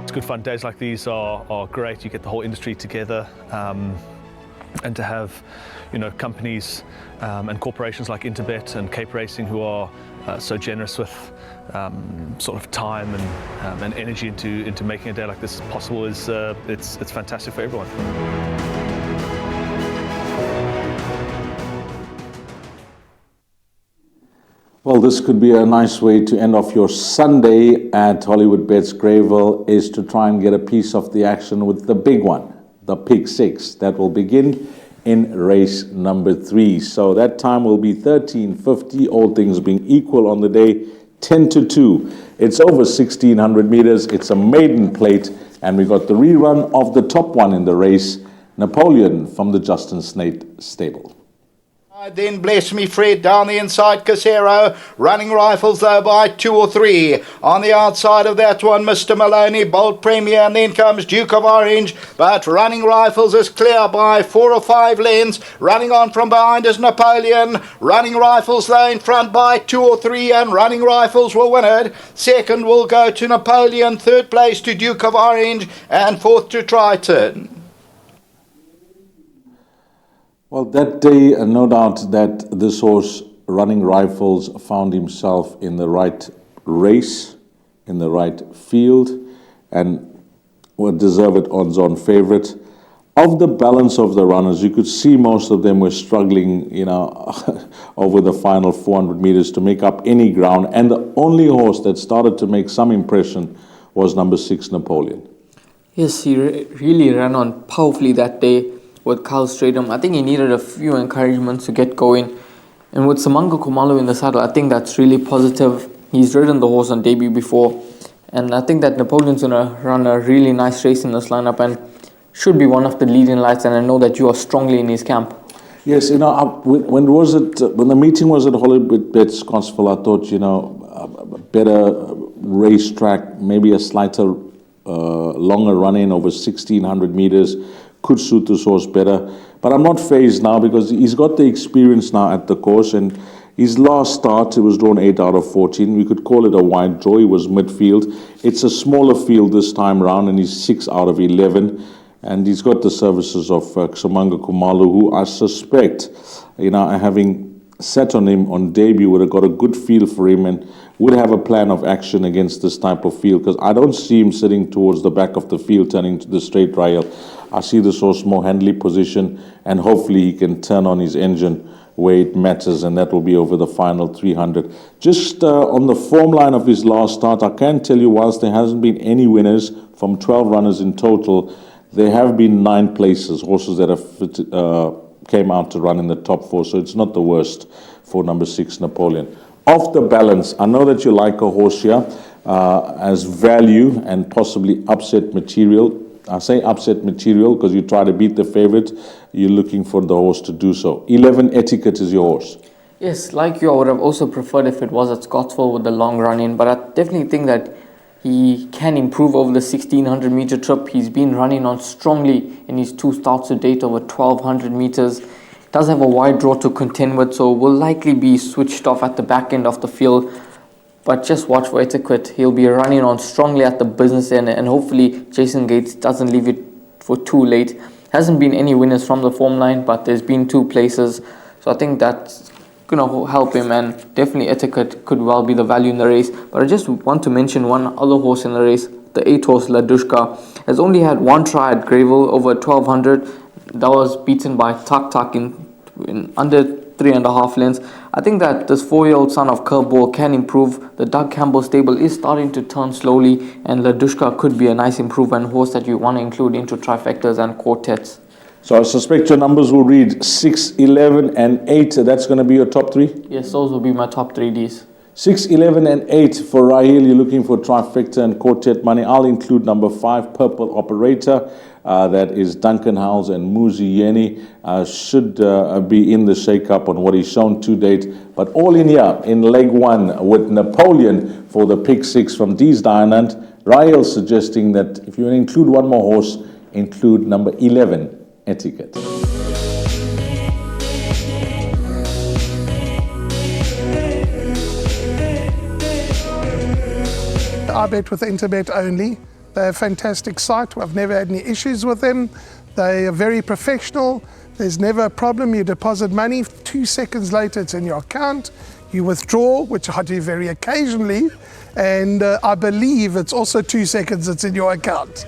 It's good fun. Days like these are great. You get the whole industry together, and to have, companies and corporations like Interbet and Cape Racing who are so generous with sort of time and energy into making a day like this possible is it's fantastic for everyone. Well, this could be a nice way to end off your Sunday at Hollywood Bets Greyville, is to try and get a piece of the action with the big one, the Pick 6, that will begin in race number 3. So that time will be 13:50, all things being equal on the day, 10-2. It's over 1,600 meters. It's a maiden plate, and we got the rerun of the top one in the race, Napoleon from the Justin Snate stable. Then Bless Me Fred down the inside, Casero. Running Rifles though by 2 or 3. On the outside of that one, Mr. Maloney, Bold Premier, and then comes Duke of Orange. But Running Rifles is clear by 4 or 5 lengths. Running on from behind is Napoleon. Running Rifles though in front by 2 or 3, and Running Rifles will win it. Second will go to Napoleon. Third place to Duke of Orange, and fourth to Triton. Well, that day, no doubt that this horse, Running Rifles, found himself in the right race, in the right field, and were deserved odds-on favourite. Of the balance of the runners, you could see most of them were struggling, over the final 400 meters to make up any ground. And the only horse that started to make some impression was number 6, Napoleon. Yes, he really ran on powerfully that day with Kyle Stradum. I think he needed a few encouragements to get going. And with Samanga Khumalo in the saddle, I think that's really positive. He's ridden the horse on debut before. And I think that Napoleon's going to run a really nice race in this lineup and should be one of the leading lights. And I know that you are strongly in his camp. Yes, when the meeting was at Hollywood Bets Scottsville, I thought, a better racetrack, maybe a slighter, longer run-in over 1,600 meters, could suit this horse better. But I'm not phased now because he's got the experience now at the course, and his last start, it was drawn 8 out of 14. We could call it a wide draw. He was midfield. It's a smaller field this time round, and he's 6 out of 11. And he's got the services of Samanga Khumalo, who I suspect, having sat on him on debut, would have got a good feel for him and would have a plan of action against this type of field, because I don't see him sitting towards the back of the field turning to the straight rail. I see this horse more handily positioned, and hopefully he can turn on his engine where it matters, and that will be over the final 300. Just on the form line of his last start, I can tell you, whilst there hasn't been any winners from 12 runners in total, there have been 9 places, horses that have came out to run in the top 4, so it's not the worst for number 6, Napoleon. Off the balance, I know that you like a horse here as value and possibly upset material. I say upset material because you try to beat the favourite. You're looking for the horse to do so. 11 Etiquette is your horse. Yes, like you, I would have also preferred if it was at Scottsville with the long run-in, but I definitely think that he can improve over the 1,600 meter trip. He's been running on strongly in his 2 starts to date over 1,200 meters. Does have a wide draw to contend with, so will likely be switched off at the back end of the field. But just watch for Etiquette. He'll be running on strongly at the business end, and hopefully Jason Gates doesn't leave it for too late. Hasn't been any winners from the form line, but there's been 2 places. So I think that's going to help him, and definitely Etiquette could well be the value in the race. But I just want to mention one other horse in the race. The 8 horse Ladushka has only had 1 try at Greyville over 1,200. That was beaten by Tuk Tuk in under 3.5 lengths. I think that this 4-year-old son of Curveball can improve. The Doug Campbell stable is starting to turn slowly, and Ladushka could be a nice improvement horse that you want to include into trifectas and quartets. So I suspect your numbers will read 6, 11 and 8. That's going to be your top 3? Yes, those will be my top 3 Ds. 6, 11 and 8 for Rahil. You're looking for trifecta and quartet money. I'll include number 5, Purple Operator. That is Duncan Howells and Muzi Yeni. Should be in the shake-up on what he's shown to date. But all in here, in leg 1 with Napoleon for the pick 6 from Dees Diamond. Rahil suggesting that if you include one more horse, include number 11, Etiquette. I bet with Interbet only. They're a fantastic site. I've never had any issues with them. They are very professional. There's never a problem. You deposit money, 2 seconds later it's in your account. You withdraw, which I do very occasionally, and I believe it's also 2 seconds it's in your account.